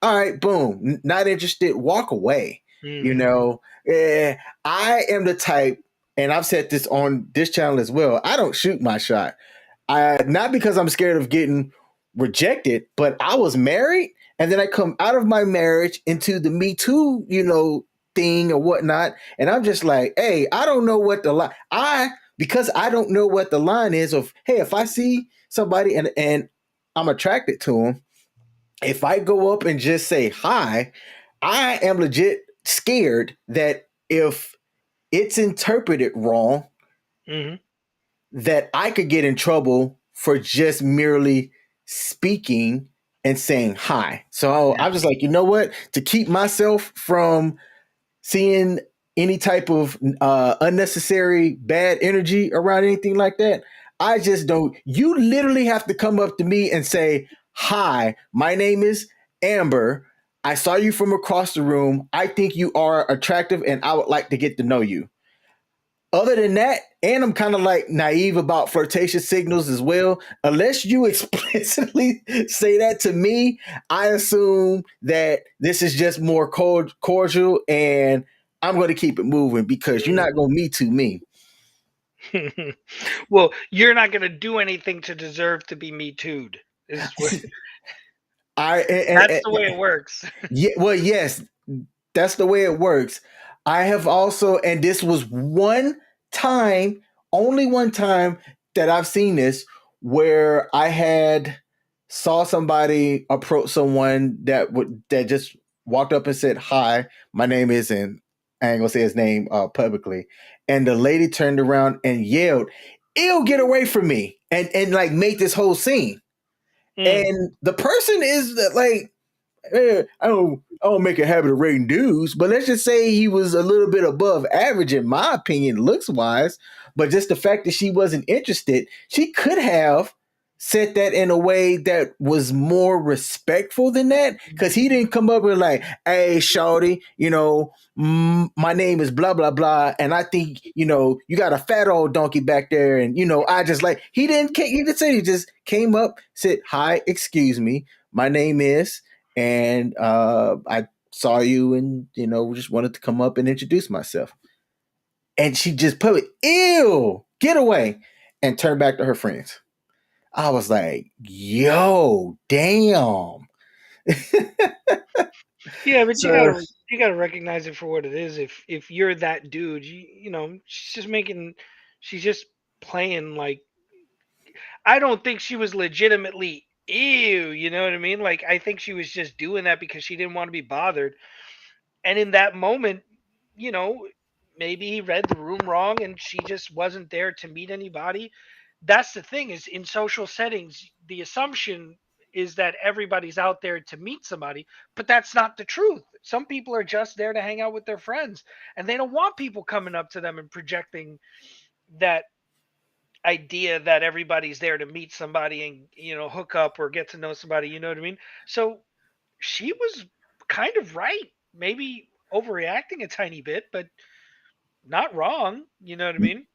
all right, boom, not interested, walk away. You Mm-hmm. know, I am the type, and I've said this on this channel as well. I don't shoot my shot. Not because I'm scared of getting rejected, but I was married, and then I come out of my marriage into the Me Too, thing or whatnot, and I'm just like, hey, I don't know what the line. Because I don't know what the line is of, hey, if I see somebody and I'm attracted to them, if I go up and just say hi, I am legit scared that if it's interpreted wrong, Mm-hmm. that I could get in trouble for just merely speaking and saying hi. So I'm just like, you know what? To keep myself from seeing any type of unnecessary bad energy around anything like that, I just don't. You literally have to come up to me and say, hi, my name is Amber. I saw you from across the room. I think you are attractive and I would like to get to know you. Other than that, and I'm kind of like naive about flirtatious signals as well. Unless you explicitly say that to me, I assume that this is just more cordial, and I'm going to keep it moving because you're not going to me too me. Mm-hmm. Well, you're not going to do anything to deserve to be Me Too'd. Is what that's the way it works. Yeah, well, yes, that's the way it works. I have also, and this was one time, only one time that I've seen this, where I had saw somebody approach someone that just walked up and said, "Hi, my name is," and I ain't gonna say his name publicly, and the lady turned around and yelled, "Ew, get away from me!" and like make this whole scene, Mm. and the person is like, I don't make a habit of rating dudes, but let's just say he was a little bit above average in my opinion, looks wise. But just the fact that she wasn't interested, she could have said that in a way that was more respectful than that. Because he didn't come up with like, "Hey, shawty, my name is blah blah blah, and I think you got a fat old donkey back there, and I just like." He didn't say. He just came up, said, "Hi, excuse me, my name is," and I saw you, and just wanted to come up and introduce myself. And she just put it, "Ew, get away," and turned back to her friends. I was like, "Yo, damn." Yeah, but So you gotta recognize it for what it is. If you're that dude, she's just playing like I don't think she was legitimately ew, you know what I mean? Like I think she was just doing that because she didn't want to be bothered. And in that moment, you know, maybe he read the room wrong and she just wasn't there to meet anybody. That's the thing is in social settings, the assumption is that everybody's out there to meet somebody, but that's not the truth. Some people are just there to hang out with their friends and they don't want people coming up to them and projecting that idea that everybody's there to meet somebody and hook up or get to know somebody, you know what I mean? So she was kind of right, maybe overreacting a tiny bit, but not wrong, you know what I mean?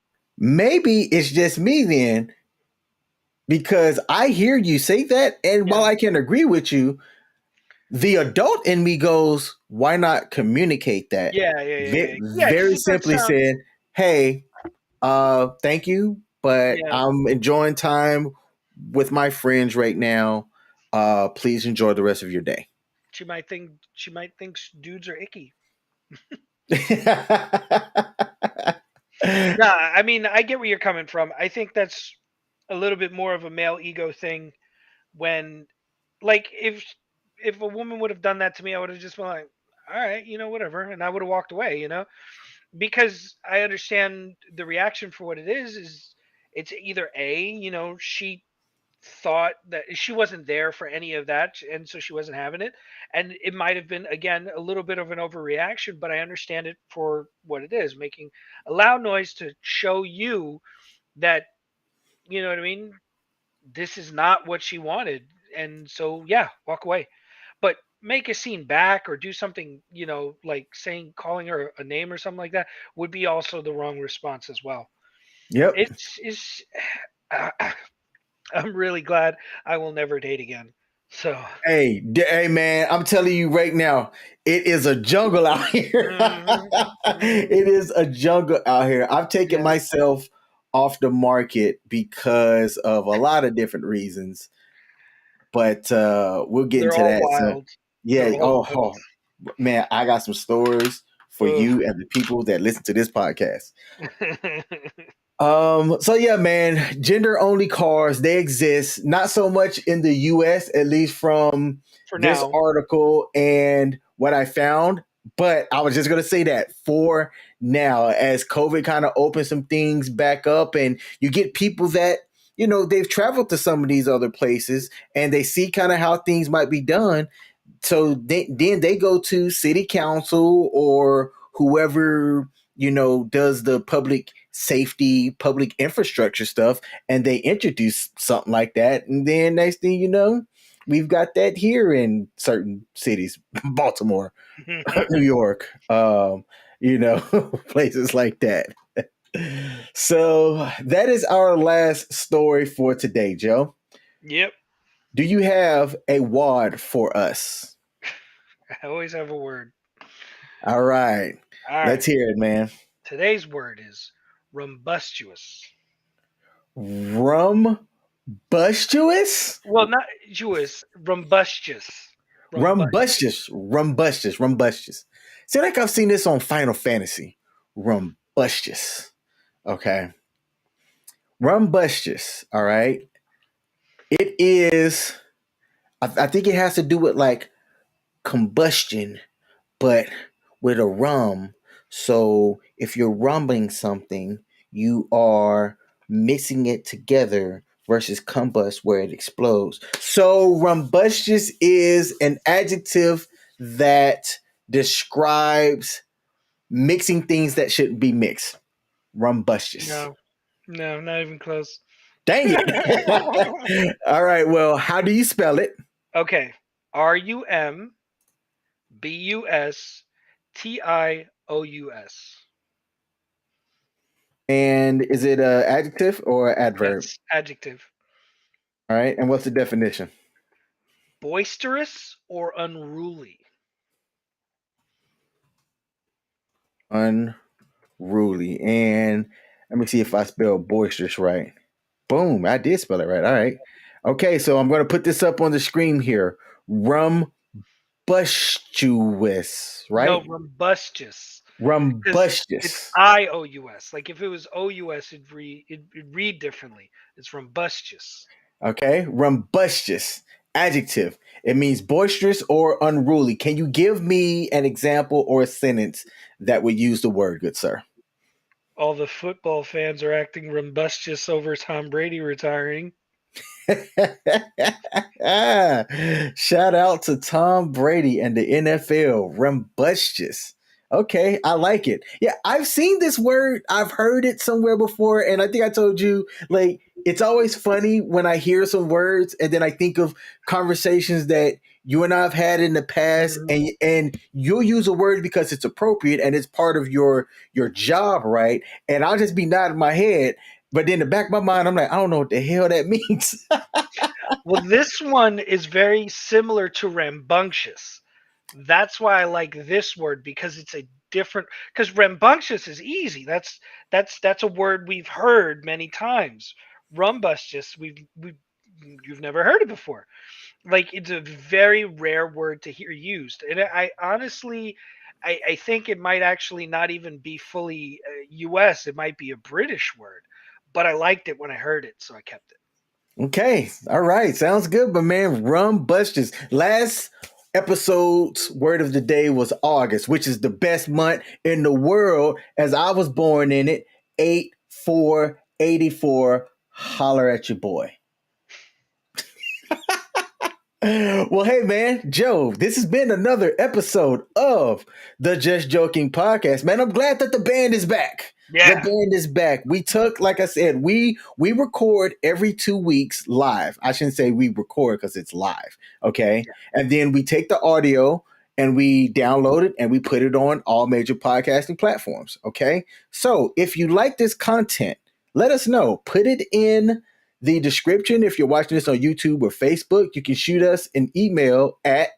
maybe it's just me then, because I hear you say that, and while Yeah. I can agree with you, the adult in me goes, "Why not communicate that?" Yeah, yeah, yeah, yeah. Yeah, because Very it does simply sound. said, "Hey, thank you, but Yeah, I'm enjoying time with my friends right now. Please enjoy the rest of your day." she might think dudes are icky. Yeah, Nah, I mean, I get where you're coming from. I think that's a little bit more of a male ego thing when like if a woman would have done that to me, I would have just been like, all right, whatever, and I would have walked away. Because I understand the reaction for what it is it's either A, she thought that she wasn't there for any of that and so she wasn't having it, and it might have been again a little bit of an overreaction, but I understand it for what it is, making a loud noise to show you that, you know what I mean, this is not what she wanted, and so yeah, walk away. But make a scene back or do something, like calling her a name or something like that would be also the wrong response as well. Yep. It's I'm really glad I will never date again. So, Hey, man, I'm telling you right now, it is a jungle out here. mhm, mhm, It is a jungle out here. I've taken yeah, myself off the market because of a lot of different reasons, but we'll get they're into all that. So, wild. yeah. They're all Oh, man, I got some stories for wild. you and the people that listen to this podcast. Ugh. So yeah, man, gender only cars, they exist, not so much in the US, at least from For this now. article and what I found. But I was just gonna say that for now, as COVID kind of opens some things back up, and you get people that, they've traveled to some of these other places and they see kind of how things might be done, so then they go to city council or whoever does the public safety, public infrastructure stuff, and they introduce something like that, and then next thing you know, we've got that here in certain cities, Baltimore, New York, places like that. So that is our last story for today, Joe. Yep. Do you have a wad for us? I always have a word. All right. All Let's right. hear it, man. Today's word is rumbustious. Rumbustious? Well, not Jewish, rumbustious. Rumbustious. Rumbustious. See, like I've seen this on Final Fantasy. Rumbustious. Okay. Rumbustious. All right. It is, I think it has to do with like combustion, but with a rum. So if you're rumbling something, you are mixing it together versus combust where it explodes. So rumbustious is an adjective that describes mixing things that shouldn't be mixed. Rumbustious. No, no, not even close. Dang it. All right. Well, how do you spell it? Okay. Rumbustous. And is it a adjective or adverb? Yes, adjective. All right. And what's the definition? Boisterous or unruly. Unruly. And let me see if I spell boisterous right. Boom, I did spell it right. All right. Okay, so I'm going to put this up on the screen here. Rumbustious, No, right? rumbustious. Because it's Rumbustious. IOUS. Like if it was OUS, it'd read differently. It's rumbustious. Okay, rumbustious. Adjective. It means boisterous or unruly. Can you give me an example or a sentence that would use the word, good sir? All the football fans are acting rumbustious over Tom Brady retiring. Shout out to Tom Brady and the NFL. Rumbustious. Okay, I like it. Yeah, I've seen this word. I've heard it somewhere before, and I think I told you, like, it's always funny when I hear some words and then I think of conversations that you and I have had in the past, Mhm. and you'll use a word because it's appropriate and it's part of your job, right? And I'll just be nodding my head, but then in the back of my mind, I'm like, I don't know what the hell that means. Well, this one is very similar to rambunctious. That's why I like this word because it's a different. Because rambunctious is easy. That's a word we've heard many times. Rumbustious, we've you've never heard it before. Like it's a very rare word to hear used, and I honestly, I think it might actually not even be fully U.S. It might be a British word, but I liked it when I heard it, so I kept it. Okay. All right. Sounds good, but man, Rumbustious. Last episode's word of the day was August, which is the best month in the world as I was born in it. 8484. Holler at your boy. Well, hey, man, Joe, this has been another episode of the Just Joking podcast. Man, I'm glad that the band is back. The Yeah. band is back. We took, like I said, we record every 2 weeks live. I shouldn't say we record because it's live, okay? And then we take the audio and we download it and we put it on all major podcasting platforms, okay? So if you like this content, let us know. Put it in the description. If you're watching this on YouTube or Facebook, you can shoot us an email at,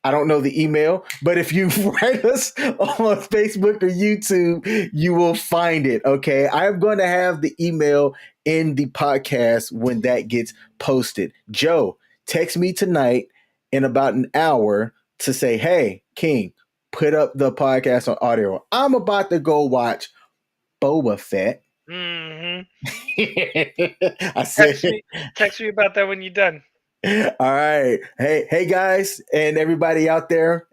I don't know the email, but if you write us on Facebook or YouTube, you will find it. Okay. I'm going to have the email in the podcast when that gets posted. Joe, text me tonight in about an hour to say, hey, King, put up the podcast on audio. I'm about to go watch Boba Fett. Mm-hmm. I said, text me about that when you're done. All right. Hey guys, and everybody out there.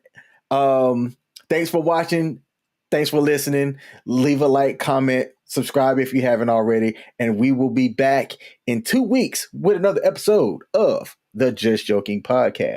Thanks for watching. Thanks for listening. Leave a like, comment, subscribe if you haven't already, and we will be back in 2 weeks with another episode of the Just Joking Podcast.